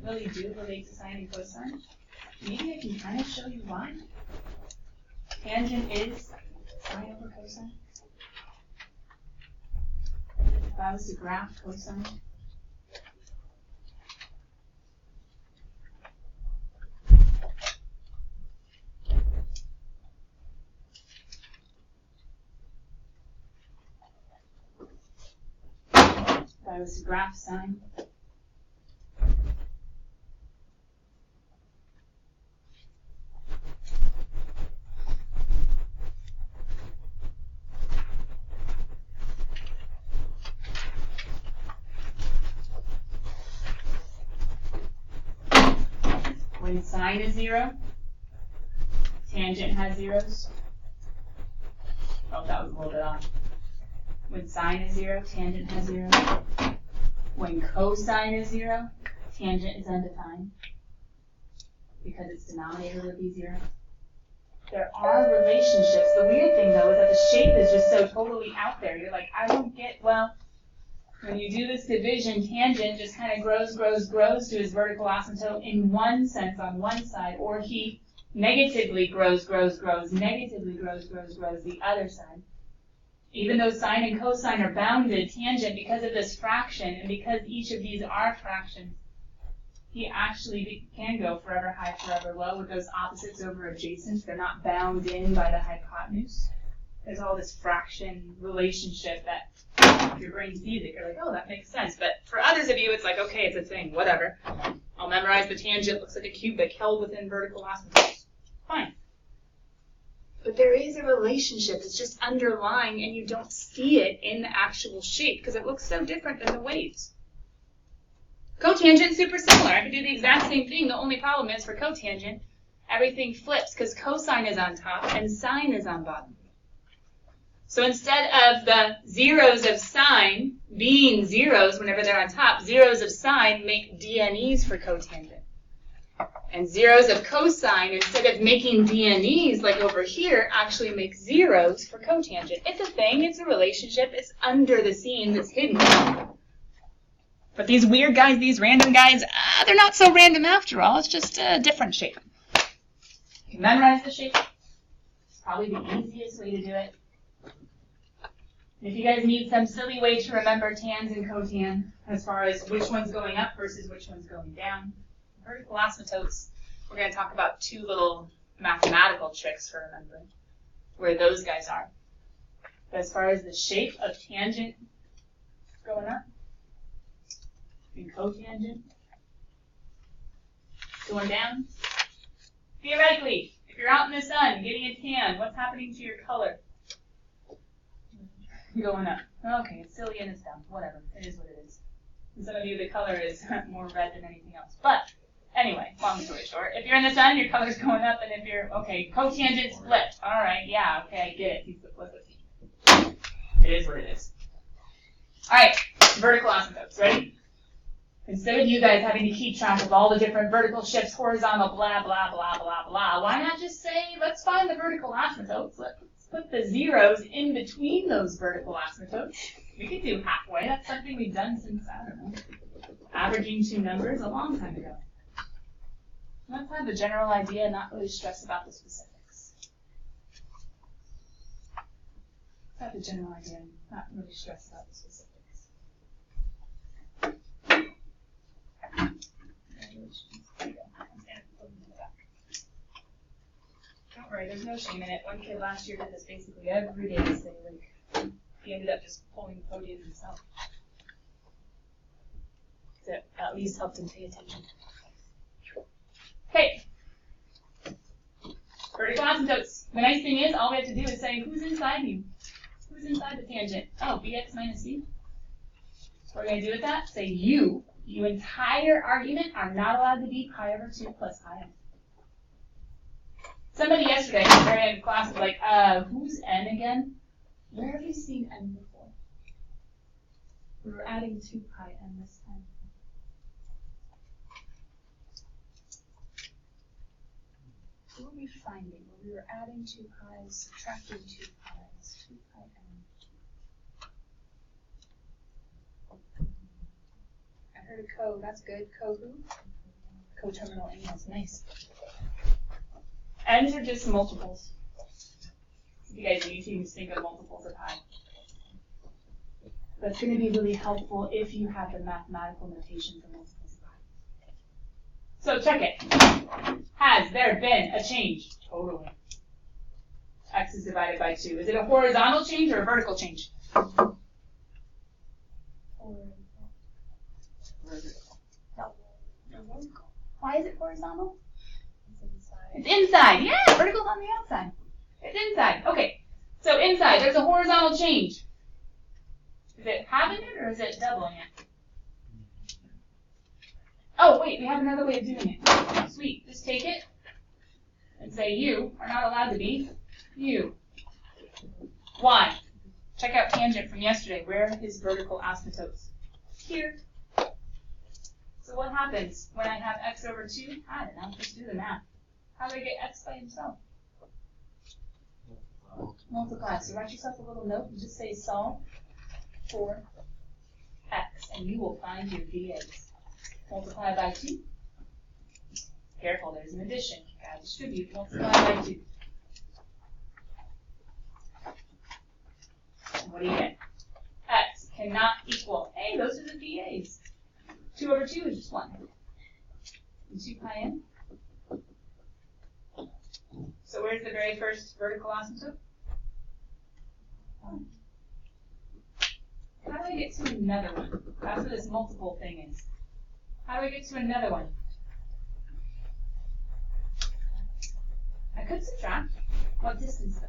really do relate to sine and cosine? Maybe I can kind of show you why. Tangent is sine over cosine. If I was to graph cosine, if I was to graph sine, when sine is 0, tangent has zeros. Oh, that was a little bit off. When sine is 0, tangent has 0. When cosine is 0, tangent is undefined because its denominator would be 0. There are relationships. The weird thing, though, is that the shape is just so totally out there. You're like, I don't get, well, when you do this division, tangent just kind of grows to his vertical asymptote in one sense on one side, or he negatively grows the other side. Even though sine and cosine are bounded, tangent, because of this fraction, and because each of these are fractions, he actually can go forever high, forever low with those opposites over adjacents. They're not bound in by the hypotenuse. There's all this fraction relationship that if your brain sees it, you're like, oh, that makes sense. But for others of you, it's like, okay, it's a thing, whatever. I'll memorize the tangent, looks like a cubic held within vertical asymptotes. Fine. But there is a relationship that's just underlying, and you don't see it in the actual shape because it looks so different than the waves. Cotangent, super similar. I could do the exact same thing. The only problem is for cotangent, everything flips because cosine is on top and sine is on bottom. So instead of the zeros of sine being zeros whenever they're on top, zeros of sine make DNEs for cotangent. And zeros of cosine, instead of making DNEs like over here, actually make zeros for cotangent. It's a thing, it's a relationship, it's under the scenes, it's hidden. But these weird guys, these random guys, they're not so random after all, it's just a different shape. You can memorize the shape. It's probably the easiest way to do it. If you guys need some silly way to remember tans and cotan, as far as which one's going up versus which one's going down, vertical asymptotes, we're going to talk about two little mathematical tricks for remembering where those guys are. But as far as the shape of tangent going up and cotangent going down, theoretically, if you're out in the sun getting a tan, what's happening to your color? Going up. Okay, it's silly and it's dumb. Whatever. It is what it is. And some of you, the color is more red than anything else. But anyway, long story short, if you're in the sun, your color's going up, and if you're, okay, cotangent's flipped. All right, yeah, okay, I get it. He's the flip of it. It is what it is. All right, vertical asymptotes. Ready? Instead of you guys having to keep track of all the different vertical shifts, horizontal, blah, blah, blah, blah, blah, why not just say, let's find the vertical asymptotes. Let's put the zeros in between those vertical asymptotes. We could do halfway. That's something we've done since, I don't know, averaging two numbers a long time ago. Let's have the general idea and not really stress about the specifics. Let's have the general idea and not really stress about the specifics. Don't worry, there's no shame in it. One kid last year did this basically every day. So he ended up just pulling the podium himself. So it at least helped him pay attention. Okay. Vertical asymptotes. The nice thing is, all we have to do is say, who's inside you? Who's inside the tangent? Oh, bx minus c. What are we going to do with that? Say you. You entire argument are not allowed to be pi over 2 plus pi n. Somebody yesterday at the very end of class was like, who's n again? Where have you seen n before? We were adding 2 pi n this time. What were we finding? Well, we were adding 2 pi's, subtracting 2 pi's, 2 pi n. I heard a co, that's good. Co who? Coterminal angles, nice. Ends are just multiples. You guys need to think of multiples of pi. That's going to be really helpful if you have the mathematical notation for multiples of pi. So check it. Has there been a change? Totally. X is divided by 2. Is it a horizontal change or a vertical change? Why is it horizontal? It's inside. Yeah, vertical's on the outside. It's inside. Okay. So inside, there's a horizontal change. Is it halving it or is it doubling it? Oh, wait, we have another way of doing it. Sweet. Just take it and say you are not allowed to be you. Why? Check out tangent from yesterday. Where are his vertical asymptotes? Here. So what happens when I have x over 2? I don't know. Just do the math. How do I get x by himself? Multiply. So write yourself a little note and just say solve for x, and you will find your VAs. Multiply by 2. Careful, there's an addition. You gotta distribute. Multiply by 2. And what do you get? X cannot equal. Hey, those are the VAs. 2 over 2 is just 1. And 2 pi n. So where's the very first vertical asymptote? 1. How do I get to another one? That's what this multiple thing is. How do I get to another one? I could subtract. What distance though?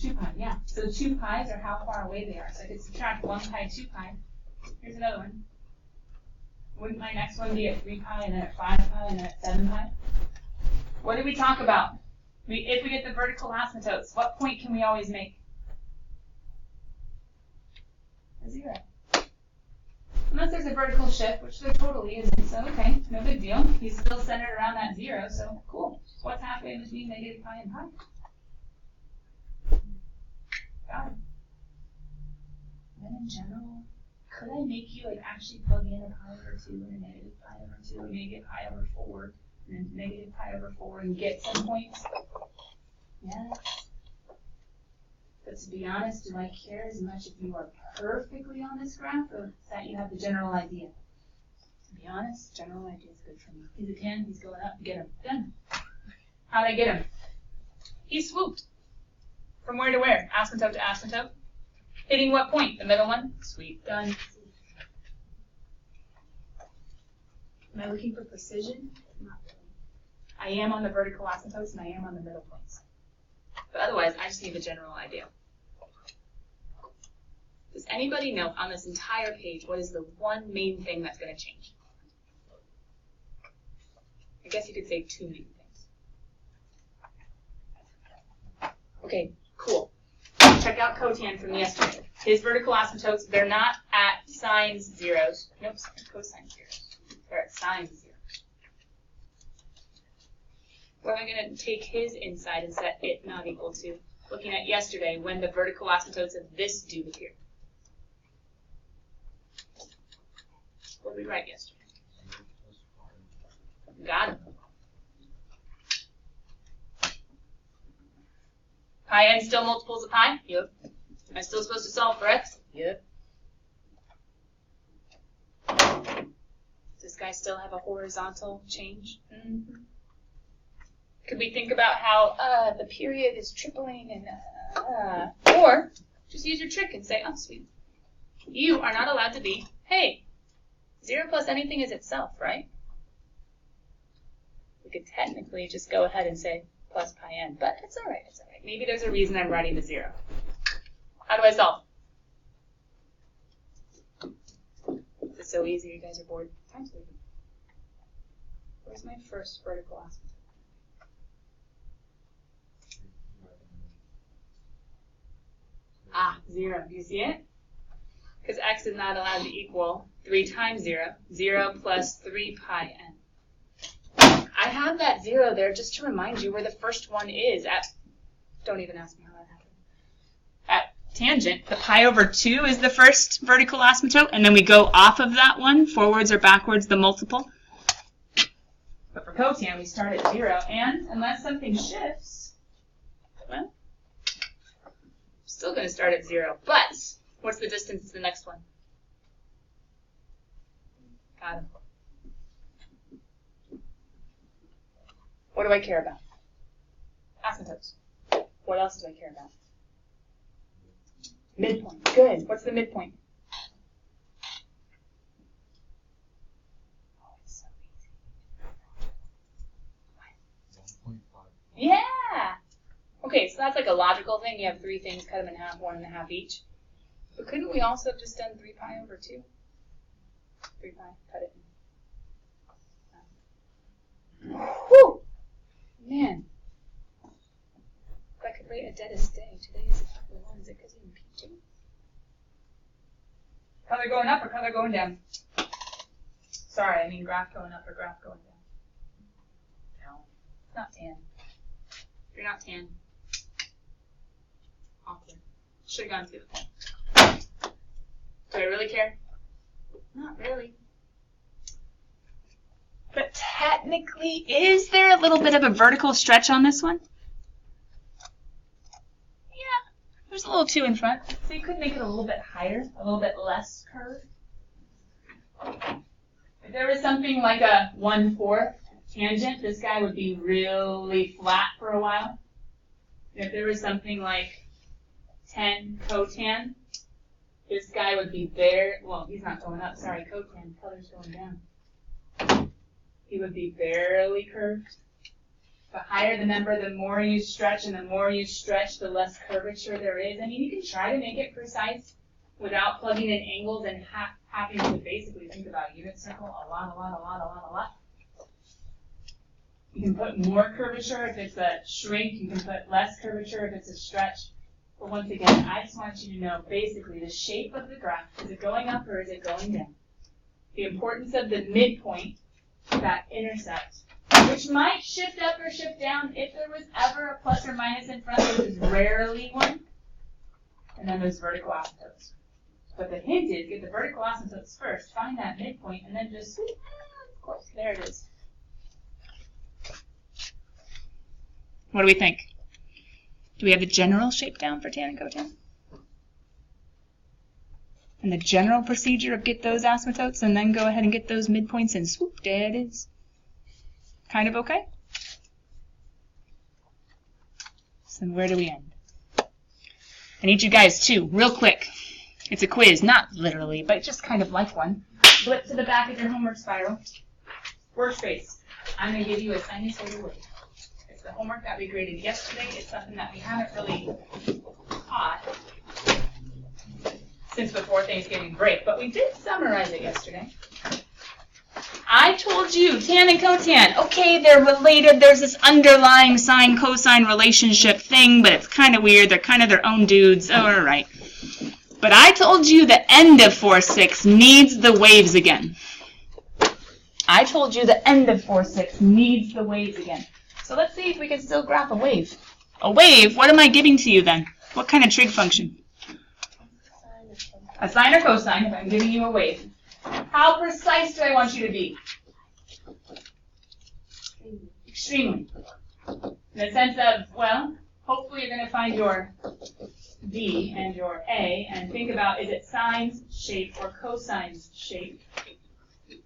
2 pi, yeah. So 2 pi's are how far away they are. So I could subtract 1 pi, 2 pi. Here's another one. Wouldn't my next one be at 3 pi and then at 5 pi and then at 7 pi? What did we talk about? If we get the vertical asymptotes, what point can we always make? A 0. Unless there's a vertical shift, which there totally isn't, so okay, no big deal. He's still centered around that 0, so cool. What's halfway between negative pi and pi? Got it. Then in general, could I make you like actually plug in a pi over 2 and a negative pi over 2 and negative pi over 4 and then negative pi over 4 and get some points? Yes. But to be honest, do I care as much if you are perfectly on this graph or that you have the general idea? To be honest, general idea is good for me. He's a 10, he's going up, get him. Done. How'd I get him? He swooped. From where to where? Asymptote to asymptote. Hitting what point? The middle one? Sweet. Done. Am I looking for precision? Not really. I am on the vertical asymptotes and I am on the middle points. But otherwise, I just need a general idea. Does anybody know on this entire page what is the one main thing that's going to change? I guess you could say 2 main things. Okay, cool. Check out cotan from yesterday. His vertical asymptotes, they're not at sine zeros. Nope, cosine zeros. They're at sine zeros. Where am I going to take his inside and set it not equal to? Looking at yesterday when the vertical asymptotes of this do appear. What did we write yesterday? Got it. Pi n still multiples of pi? Yep. Am I still supposed to solve for x? Yep. Does this guy still have a horizontal change? Mm-hmm. Could we think about how the period is tripling and or just use your trick and say, oh, sweet. You are not allowed to be, hey, 0 plus anything is itself, right? We could technically just go ahead and say plus pi n, but it's all right, it's all right. Maybe there's a reason I'm writing the 0. How do I solve? This is so easy, you guys are bored. Time's leaving. Where's my first vertical aspect? 0. Do you see it? Because x is not allowed to equal 3 times 0. 0 plus 3 pi n. I have that 0 there just to remind you where the first one is at, don't even ask me how that happened. At tangent, the pi over 2 is the first vertical asymptote, and then we go off of that one, forwards or backwards, the multiple. But for cotan, we start at 0, and unless something shifts, well, still going to start at 0. But what's the distance to the next one? Got it. What do I care about? Asymptotes. What else do I care about? Midpoint. Good. What's the midpoint? Oh, it's so easy. 1.5. Yeah! Okay, so that's like a logical thing. You have 3 things, cut them in half, 1 1/2 each. But couldn't we also have just done 3 pi over 2? 3 pi, cut it in. Whew! Man. If I could rate a deadest day, today is exactly 1. Is it because you impeach? Color going up or color going down? Sorry, I mean graph going up or graph going down. No, it's not tan. If you're not tan, awkward. Should have gone to the point. Do I really care? Not really. But technically, is there a little bit of a vertical stretch on this one? Yeah, there's a little 2 in front. So you could make it a little bit higher, a little bit less curved. If there was something like a 1/4 tangent, this guy would be really flat for a while. If there was something like 10 cotan, this guy would be there. Well, he's not going up. Sorry, cotan. Color's going down. He would be barely curved. The higher the number, the more you stretch, and the more you stretch, the less curvature there is. I mean, you can try to make it precise without plugging in angles and having to basically think about a unit circle a lot. You can put more curvature if it's a shrink. You can put less curvature if it's a stretch. But once again, I just want you to know basically the shape of the graph. Is it going up or is it going down? The importance of the midpoint, that intercept, which might shift up or shift down if there was ever a plus or minus in front, which is rarely one. And then there's vertical asymptotes. But the hint is get the vertical asymptotes first, find that midpoint, and then just, of course, there it is. What do we think? Do we have the general shape down for tan and cotan? And the general procedure of get those asymptotes and then go ahead and get those midpoints and swoop, there it is. Kind of okay? So then where do we end? I need you guys too, real quick. It's a quiz, not literally, but just kind of like one. Flip to the back of your homework spiral. Workspace. I'm going to give you a sinusoidal wave. It's the homework that we graded yesterday. It's something that we haven't really taught since before Thanksgiving break, but we did summarize it yesterday. I told you, tan and cotan, okay, they're related. There's this underlying sine-cosine relationship thing, but it's kind of weird. They're kind of their own dudes. Oh, all right. But I told you the end of 4/6 needs the waves again. I told you the end of 4/6 needs the waves again. So let's see if we can still graph a wave. A wave? What am I giving to you then? What kind of trig function? A sine or cosine if I'm giving you a wave. How precise do I want you to be? Extremely. In the sense of, well, hopefully you're going to find your B and your A and think about, is it sine's shape or cosine's shape?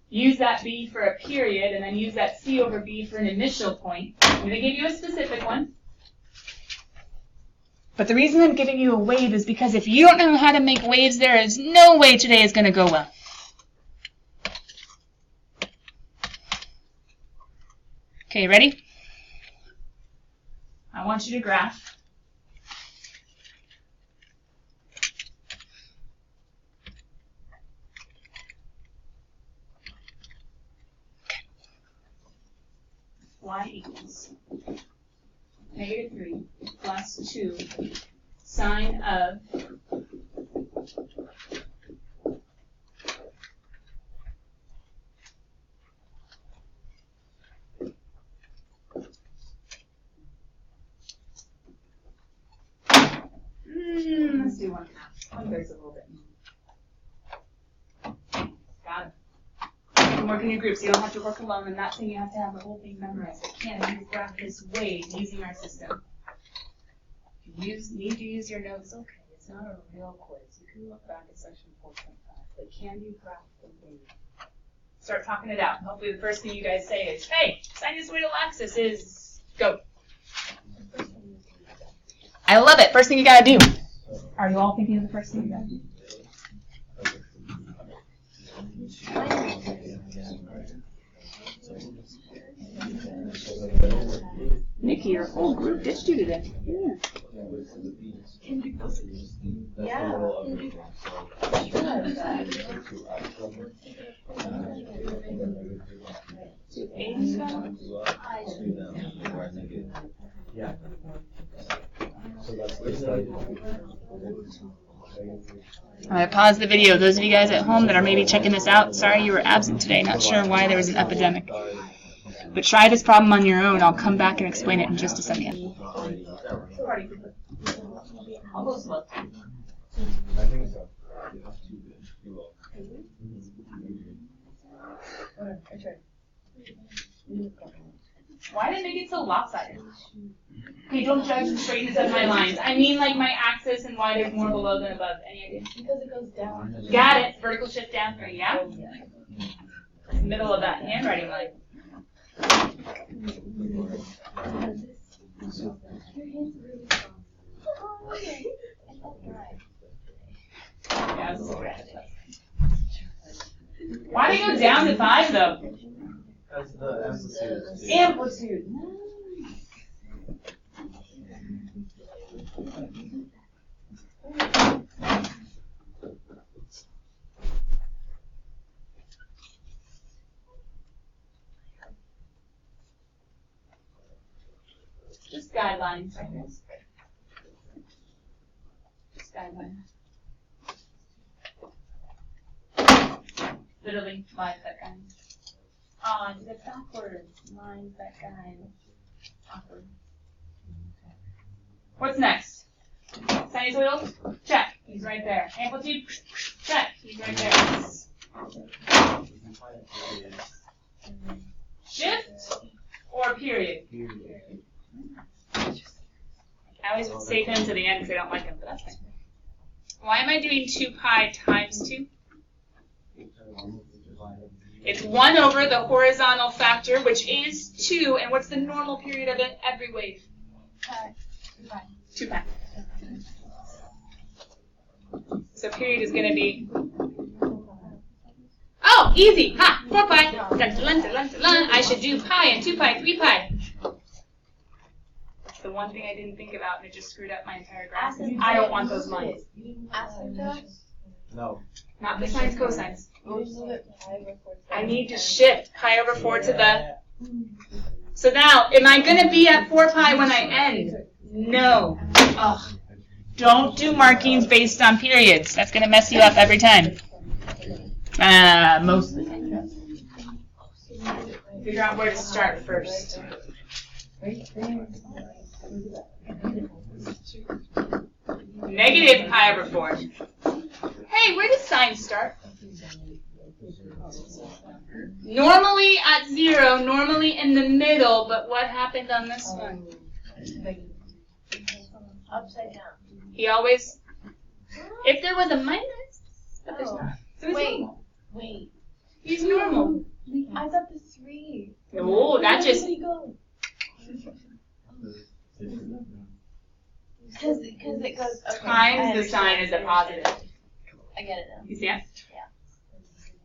Use that B for a period and then use that C over B for an initial point. I'm going to give you a specific one. But the reason I'm giving you a wave is because if you don't know how to make waves, there is no way today is going to go well. Okay, ready? I want you to graph. Y equals -3 plus 2 sine of let's do 1/2. 1/3 a little bit. Got it. One more work in your groups. You don't have to work alone. I'm not saying you have to have the whole thing memorized. But can you graph this way using our system? If you need to use your notes, okay. It's not a real quiz. You can look back at section 4.5. But can you graph the way? Start talking it out. Hopefully the first thing you guys say is, hey, sinusoidal axis is go. I love it. First thing you got to do. Are you all thinking of the first thing you got to do? Nikki, your whole group ditched you today. Yeah. I'm going to pause the video. Those of you guys at home that are maybe checking this out, sorry you were absent today. Not sure why there was an epidemic. But try this problem on your own. I'll come back and explain it in just a second. Why did it make it so lopsided? Okay, don't judge the straightness of my lines. I mean like my axis and why there's more below than above. Any idea? Because it goes down. Got it. Vertical shift down for you, yeah? Middle of that handwriting line. Yeah, why do they go down to 5 though? That's the amplitude. Amplitude. Just guidelines, I guess. Just guidelines. Literally, lines that guy. Oh, I did it backwards. Lines that guy. Awkward. What's next? Sinusoidal? Check. He's right there. Amplitude? Check. He's right there. Shift or period? I always would save him to the end because I don't like him, but that's fine. Why am I doing 2 pi times 2? It's 1 over the horizontal factor, which is 2, and what's the normal period of it? Every wave? 2 pi. So period is going to be, oh, easy, ha, 4 pi. Dun, dun, dun, dun, dun. I should do pi and 2 pi, 3 pi. That's the one thing I didn't think about, and it just screwed up my entire graph. I don't want those lines. No. Not the sines, cosines. I need to shift pi over 4 to the. So now, am I going to be at 4 pi when I end? No. Ugh. Don't do markings based on periods. That's going to mess you up every time. Most of the time. Figure out where to start first. Negative pi over 4. Hey, where does sine start? Normally at 0, normally in the middle, but what happened on this one? Upside down. He always, if there was a minus, but there's not. So he's normal. Wait. He's normal. I thought the 3. No, that just. Because it goes. Okay, Times the sign is a positive. I get it now. You see it? Yeah.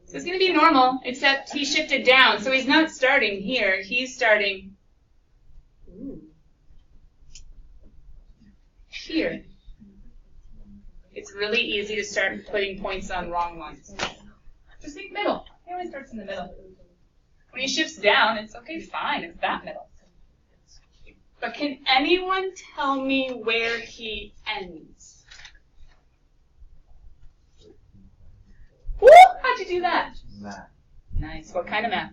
So it's going to be normal, except he shifted down. So he's not starting here. He's starting here. It's really easy to start putting points on wrong ones. Just think middle. He always starts in the middle. When he shifts down, it's okay, fine. It's that middle. But can anyone tell me where he ends? Woo! How'd you do that? Math. Nice. What kind of math?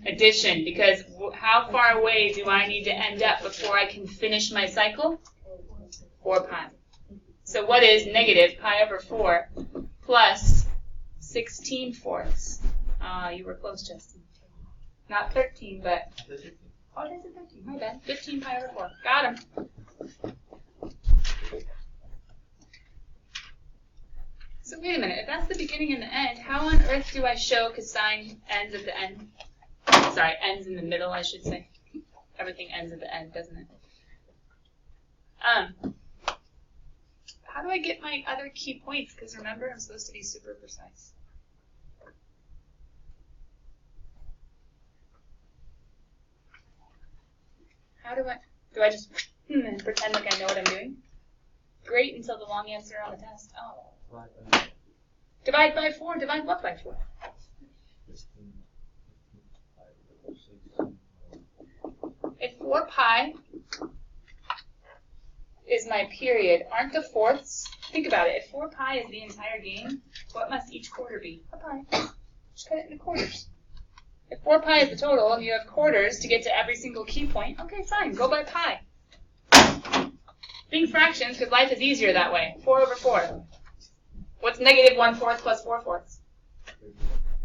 Addition. Because how far away do I need to end up before I can finish my cycle? 4 pi. So what is negative pi over 4 plus 16/4 You were close, Justin. Not 13, but... Is it? Oh, it is a 13. My bad. 15 pi over 4. Got him. So wait a minute. If that's the beginning and the end, how on earth do I show cosine ends at the end? Sorry, ends in the middle, I should say. Everything ends at the end, doesn't it? How do I get my other key points? Because remember, I'm supposed to be super precise. How do I just pretend like I know what I'm doing? Great until the long answer on the test. Oh. Divide by 4. Divide what by 4? If 4 pi is my period, aren't the fourths? Think about it. If 4 pi is the entire game, what must each quarter be? A pi. Just cut it into quarters. If 4 pi is the total and you have quarters to get to every single key point, okay, fine, go by pi. Think fractions because life is easier that way. 4 over 4. What's negative 1/4 plus 4/4?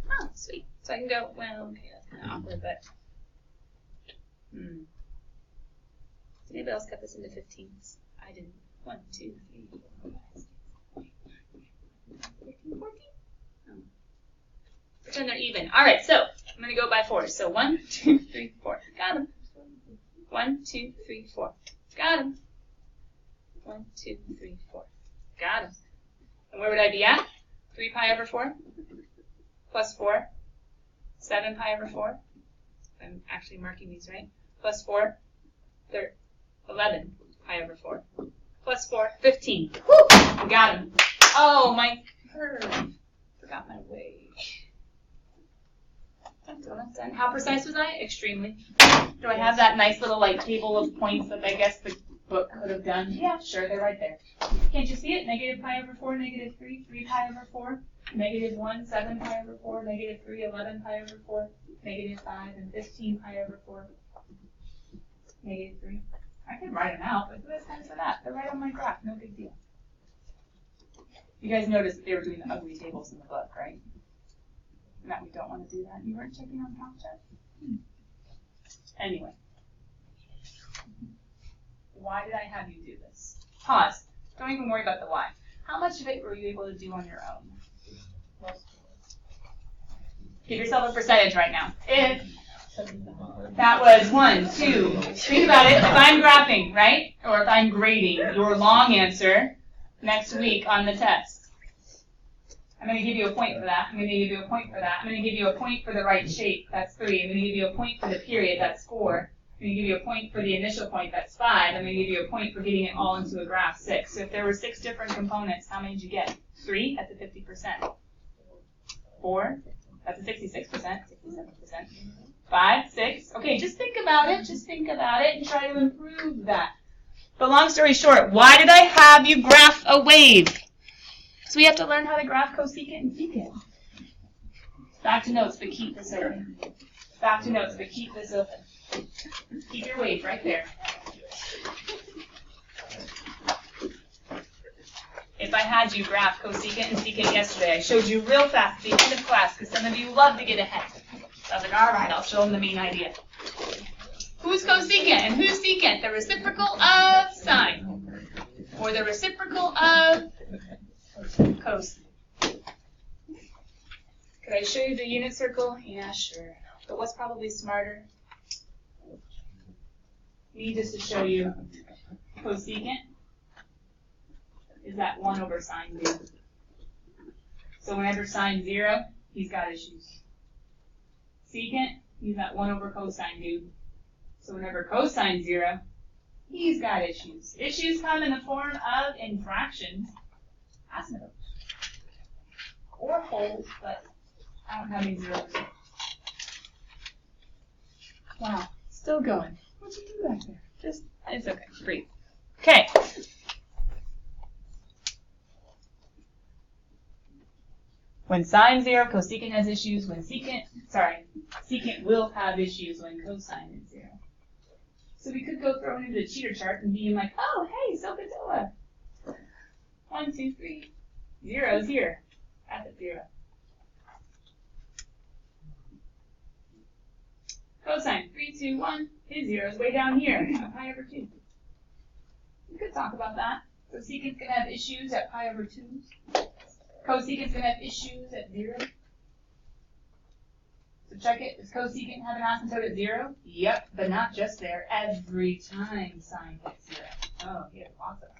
Oh, sweet. So I can go, well, okay, that's kind of awkward, but... Did anybody else cut this into 15s? I didn't. 1, 2, 3, 4, 5, 6, 7, 8, 9, 10, 14. Oh. Pretend they're even. All right, so I'm going to go by 4. So 1, 2, 3, 4. Got them. 1, 2, 3, 4. Got them. 1, 2, 3, 4. Got them. And where would I be at? 3 pi over 4 plus 4. 7 pi over 4. I'm actually marking these right. Plus 4. 11 pi over 4. Plus 4. 15. Woo! Got him. Oh, my curve. Forgot my way. Done. How precise was I? Extremely. Do I have that nice little like table of points that I guess the book could have done? Yeah, sure, they're right there. Can't you see it? Negative pi over 4, negative 3, 3 pi over 4, negative 1, 7 pi over 4, negative 3, 11 pi over 4, negative 5, and 15 pi over 4, negative 3. I can write them out, but who has time for that? They're right on my graph, no big deal. You guys noticed that they were doing the ugly tables in the book, right? And that we don't want to do that. You weren't checking on Calc Check? Anyway. Why did I have you do this? Pause. Don't even worry about the why. How much of it were you able to do on your own? Give yourself a percentage right now. If that was 1, 2, think about it. If I'm graphing, right? Or if I'm grading your long answer next week on the test. I'm going to give you a point for that. I'm going to give you a point for that. I'm going to give you a point for the right shape. That's 3. I'm going to give you a point for the period. That's 4. I'm going to give you a point for the initial point. That's 5. I'm going to give you a point for getting it all into a graph. 6. So if there were 6 different components, how many did you get? 3. That's a 50%. 4. That's a 66%. 67%. 5, 6. Okay, just think about it. Just think about it and try to improve that. But long story short, why did I have you graph a wave? So we have to learn how to graph cosecant and secant. Back to notes, but keep this open. Back to notes, but keep this open. Keep your wave right there. If I had you graph cosecant and secant yesterday, I showed you real fast at the end of class because some of you love to get ahead. So I was like, all right, I'll show them the main idea. Who's cosecant and who's secant? The reciprocal of sine. Or the reciprocal of cos. Could I show you the unit circle? Yeah, sure. But what's probably smarter? Me just to show you cosecant is that 1 over sine dude. So whenever sine's 0, he's got issues. Secant, he's that 1 over cosine dude. So whenever cosine's 0, he's got issues. Issues come in the form of infractions. Asymptotes. Or holes, but I don't have any zeros. Wow, still going. What'd you do back there? Just, it's okay, breathe. Okay. When sine's 0, cosecant has issues. When secant will have issues when cosine is 0. So we could go throw it into the cheater chart and be like, oh, hey, SOHCAHTOA. 1, 2, 3. 0's here. That's at 0. 2, 1. His 0 is way down here at pi over 2. We could talk about that. Cosecant's going to have issues at pi over 2. Cosecant's going to have issues at 0. So check it. Does cosecant have an asymptote at 0? Yep, but not just there. Every time sine hits 0. Oh, he has lots of them.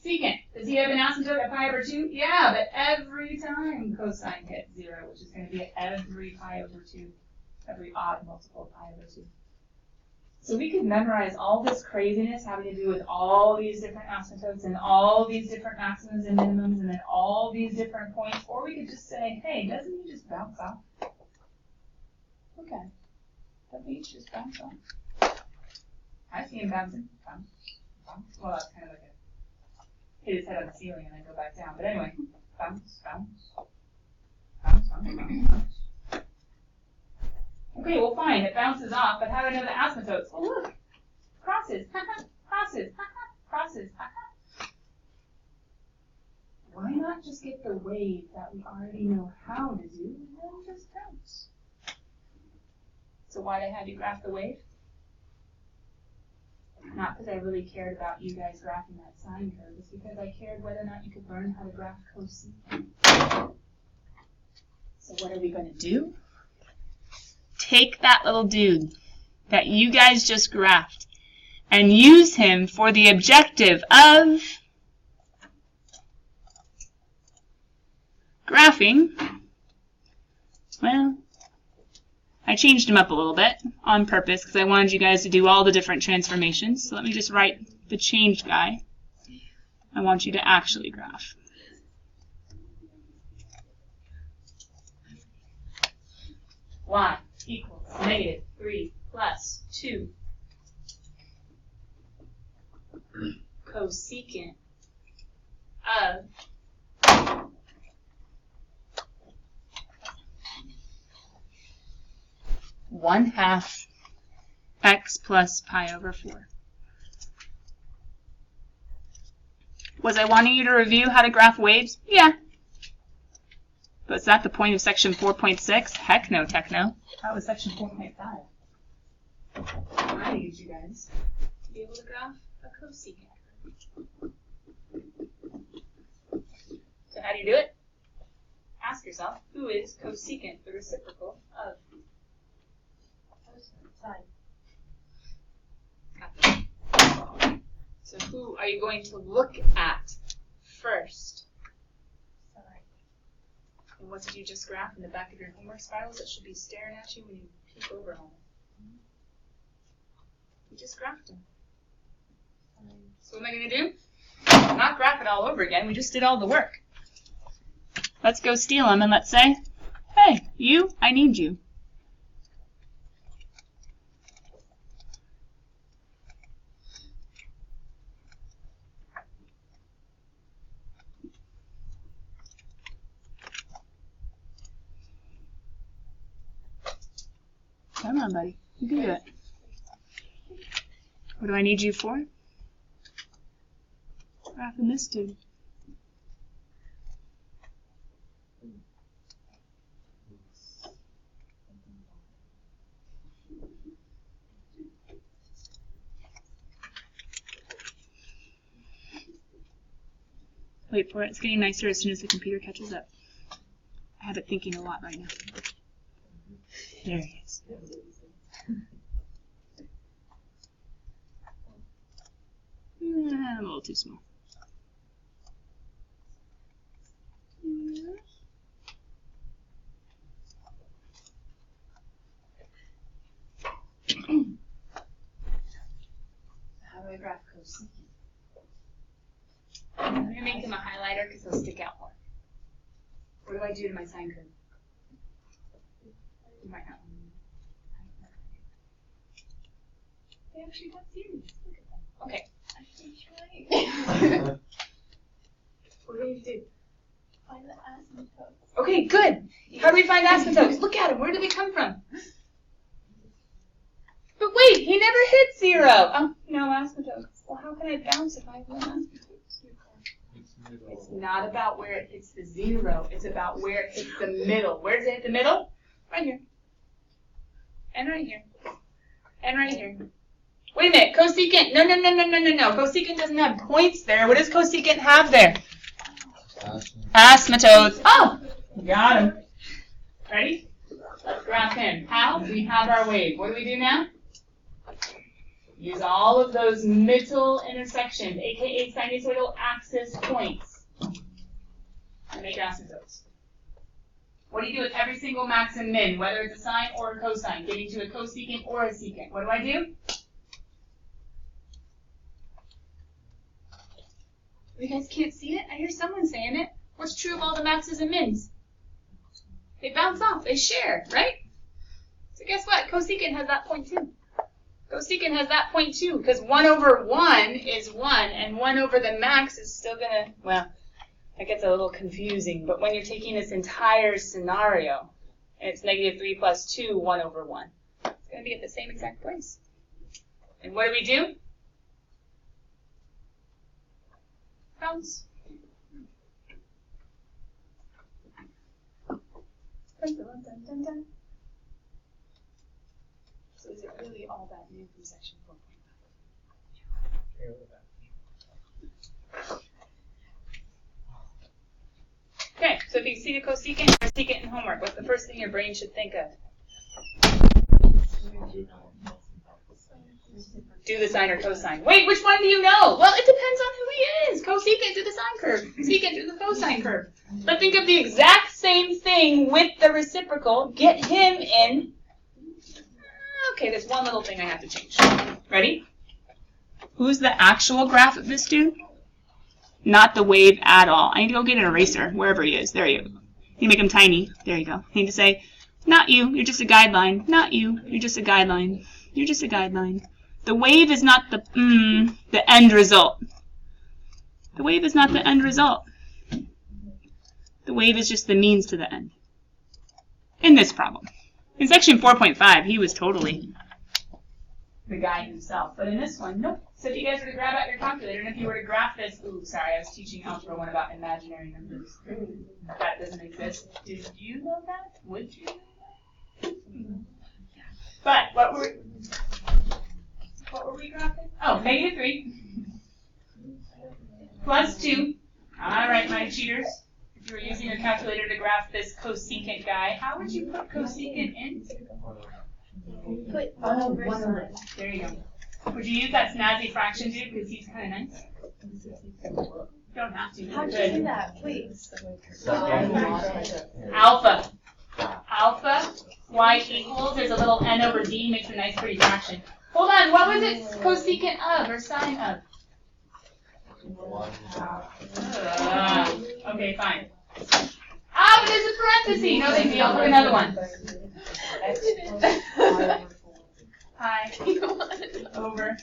Secant, does he have an asymptote at pi over 2? Yeah, but every time cosine hits 0, which is going to be at every pi over 2, every odd multiple of pi over 2. So we could memorize all this craziness having to do with all these different asymptotes and all these different maximums and minimums and then all these different points, or we could just say, hey, doesn't he just bounce off? Okay. Doesn't he just bounce off? I see him bouncing. Bounce. Bounce. Well, that's kind of like a hit his head on the ceiling and then go back down. But anyway, bounce, bounce. Bounce, bounce, bounce, bounce. Okay, well fine, it bounces off, but how do I know the asymptotes? Well look, crosses, crosses, crosses, why not just get the wave that we already know how to do and then just bounce? So why did I have you graph the wave? Not because I really cared about you guys graphing that sine curve, it's because I cared whether or not you could learn how to graph cosecant. So what are we going to do? Take that little dude that you guys just graphed and use him for the objective of graphing. Well, I changed him up a little bit on purpose because I wanted you guys to do all the different transformations. So let me just write the change guy. I want you to actually graph. Y equals -3 plus 2 cosecant of ½ x plus pi over 4. Was I wanting you to review how to graph waves? Yeah. But is that the point of section 4.6? Heck no, techno. That was section 4.5. I need you guys to be able to graph a cosecant. So how do you do it? Ask yourself, who is cosecant, the reciprocal of Sine. So who are you going to look at first? Sine. And what did you just graph in the back of your homework spirals that should be staring at you when you peek over on it? You just graphed them. So what am I going to do? Not graph it all over again. We just did all the work. Let's go steal them and let's say, hey, you, I need you. Come on, buddy. You can do it. What do I need you for? Graphing this dude. Wait for it. It's getting nicer as soon as the computer catches up. I have it thinking a lot right now. There he is. I'm a little too small. How do I graph cosecant? I'm going to make him a highlighter because he'll stick out more. What do I do to my sine curve? You might not. They actually got serious. Look at them. Okay. I'm trying. What do you do? Find the asymptotes. Okay, good. How do we find asymptotes? Look at them. Where do they come from? But wait, he never hit 0. Oh, no asymptotes. Well, how can I bounce if I have no asymptotes? It's not about where it hits the 0. It's about where it hits the middle. Where does it hit the middle? Right here. And right here. And right here. Wait a minute, cosecant. No. Cosecant doesn't have points there. What does cosecant have there? Asymptotes. Oh, got him. Ready? Let's graph him. How? We have our wave. What do we do now? Use all of those middle intersections, aka sinusoidal axis points, to make asymptotes. What do you do with every single max and min, whether it's a sine or a cosine, getting to a cosecant or a secant? What do? You guys can't see it? I hear someone saying it. What's true of all the maxes and mins? They bounce off. They share, right? So guess what? Cosecant has that point too. Cosecant has that point too, because 1 over 1 is 1, and 1 over the max is still going to, well, that gets a little confusing, but when you're taking this entire scenario, and it's negative 3 plus 2, 1 over 1, it's going to be at the same exact place. And what do? Bounce. Dun, dun, dun, dun, dun. So is it really all that new from section 4.5? Okay, so if you see the cosecant or secant in homework, what's the first thing your brain should think of? Do the sine or cosine. Wait, which one do you know? Well, it depends on who he is. Cosecant, do the sine curve. Secant, do the cosine curve. But think of the exact same thing with the reciprocal. Get him in. Okay, there's one little thing I have to change. Ready? Who's the actual graph of this dude? Not the wave at all. I need to go get an eraser, wherever he is. There you go. You make him tiny. There you go. I need to say, not you, you're just a guideline. Not you, you're just a guideline. You're just a guideline. The wave is not the end result. The wave is not the end result. The wave is just the means to the end. In this problem. In section 4.5, he was totally the guy himself. But in this one, nope. So if you guys were to grab out your calculator, and if you were to graph this, ooh, sorry, I was teaching Algebra 1 about imaginary numbers. That doesn't exist. Did you know that? Would you know that? But what were we graphing? Oh, negative 3 plus 2. All right, my cheaters. If you were using your calculator to graph this cosecant guy, how would you put cosecant in? Put 1 over 1. There you go. Would you use that snazzy fraction dude because he's kind of nice? Don't have to. How'd you do that? Please. Alpha. Alpha, y equals, there's a little n over d, makes a nice pretty fraction. Hold on, what was it cosecant of or sine of? Okay, fine. Ah, but there's a parenthesis. No big deal. Look, another one. Pi over.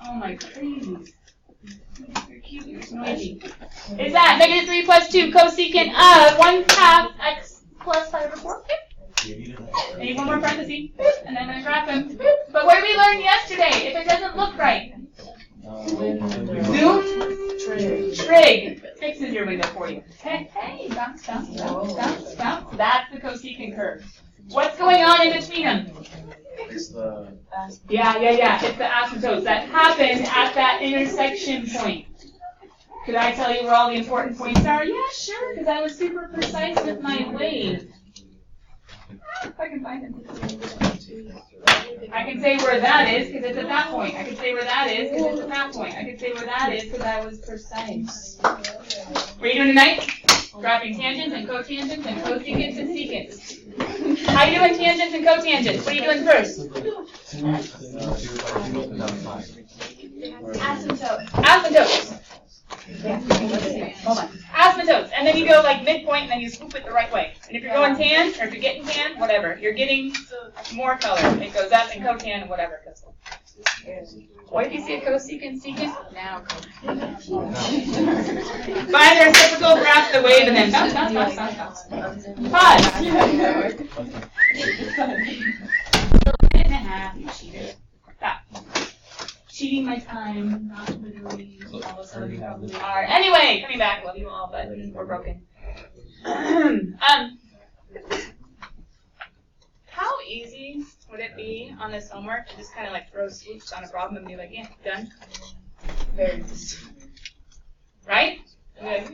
Oh my crazy. You're cute. You're noisy. Is that negative 3 plus 2 cosecant of 1/2 x plus pi over 4? I need one more parenthesis, and then I'm going to graph him. But what did we learn yesterday? If it doesn't look right, zoom, trig fixes your window for you. Hey, hey, bounce, bounce, bounce, bounce, bounce. That's the cosecant curve. What's going on in between them? Yeah. It's the asymptotes that happen at that intersection point. Could I tell you where all the important points are? Yeah, sure, because I was super precise with my wave. If I can find it. I can say where that is because it's at that point. I can say where that is because it's at that point. I can say where that is because I was precise. What are you doing tonight? Graphing tangents and cotangents and cosecants and secants. How are you doing tangents and cotangents? What are you doing first? Asymptotes. Hold on. Asymptotes. And then you go like midpoint and then you swoop it the right way. And if you're going tan, or if you're getting tan, whatever, you're getting more color. It goes up and cotan and whatever. What if you see a cosecant, secant? Now find the reciprocal, graph the wave, and then bounce. Pause. Minute and a half, you cheated. Stop. Cheating my time, not literally, although some of you probably are. Anyway, coming back, love you all, but we're broken. How easy would it be on this homework and just kind of like throw swoops on a problem and be like, yeah, done. Very easy. Right? Be like,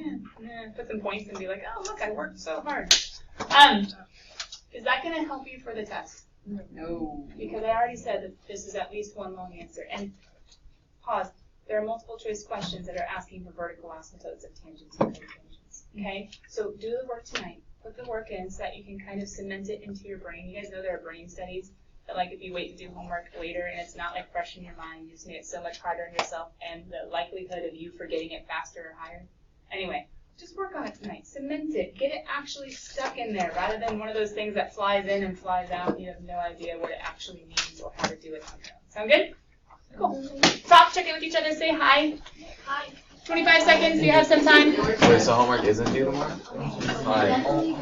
put some points and be like, oh, look, I worked so hard. Is that going to help you for the test? No. Because I already said that this is at least one long answer. And pause. There are multiple choice questions that are asking for vertical asymptotes of tangents and cotangents. Okay? So do the work tonight. Put the work in so that you can kind of cement it into your brain. You guys know there are brain studies that, like, if you wait to do homework later and it's not, like, fresh in your mind, you just make it so much harder on yourself and the likelihood of you forgetting it faster or higher. Anyway, just work on it tonight. Cement it. Get it actually stuck in there rather than one of those things that flies in and flies out. You have no idea what it actually means or how to do it on your own. Sound good? Cool. Stop, check in with each other, say hi. Hi. 25 seconds, do you have some time? Wait, so homework isn't due tomorrow? Why?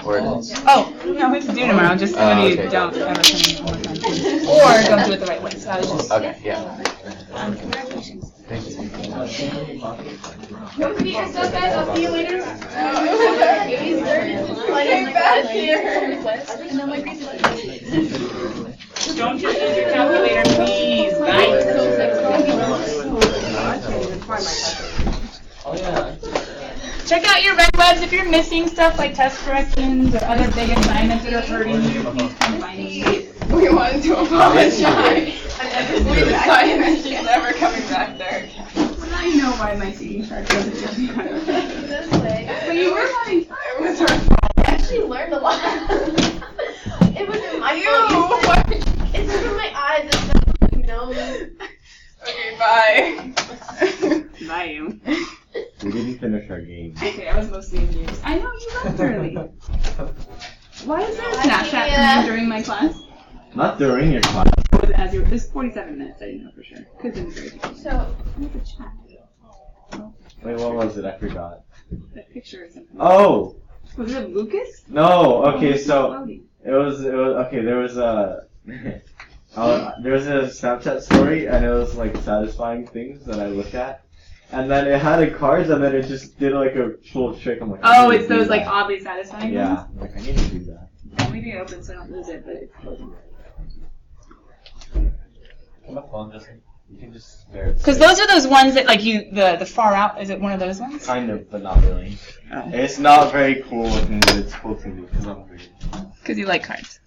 Or it is? Oh, no, it's due tomorrow, just so you okay. don't ever put in homework on time. Or don't do it the right way, so I was just... Okay, yeah. Congratulations. Thank you. Don't beat yourself, guys, I'll see you later. Don't just use your calculator, please. Bye. Check out your red webs if you're missing stuff like test corrections or other big assignments that are hurting you. Please come find me. We wanted to apologize. And we decided that she's never coming back there. I know why my seating chart doesn't just This way. But you were having fun. It was her fault. I actually learned a lot. It wasn't my fault. It's from my eyes. It's not my nose. Okay, bye. Bye, you. We didn't finish our game. Okay, I was mostly amused. I know you left early. Why is there a Snapchat Yeah. from you during my class? Not during your class. It was 47 minutes, I didn't know for sure. Could have been very different. So, Where's the chat? Wait, what was it? I forgot. That picture or something. Oh! Was it Lucas? No, okay, It's so floating. it was okay, there was a Snapchat story and it was like satisfying things that I looked at. And then it had a cards and then it just did like a full trick. I'm like, I Oh, need to it's do those like that. oddly satisfying Yeah, ones? I'm like I need to do that. I'm leaving it open so I don't lose it, but it's closing. On the phone, you can just stare. Because those are those ones that like the far out, is it one of those ones? Kind of, but not really. Oh. It's not very cool looking, but it's cool to me because I'm weird. Because you like cards.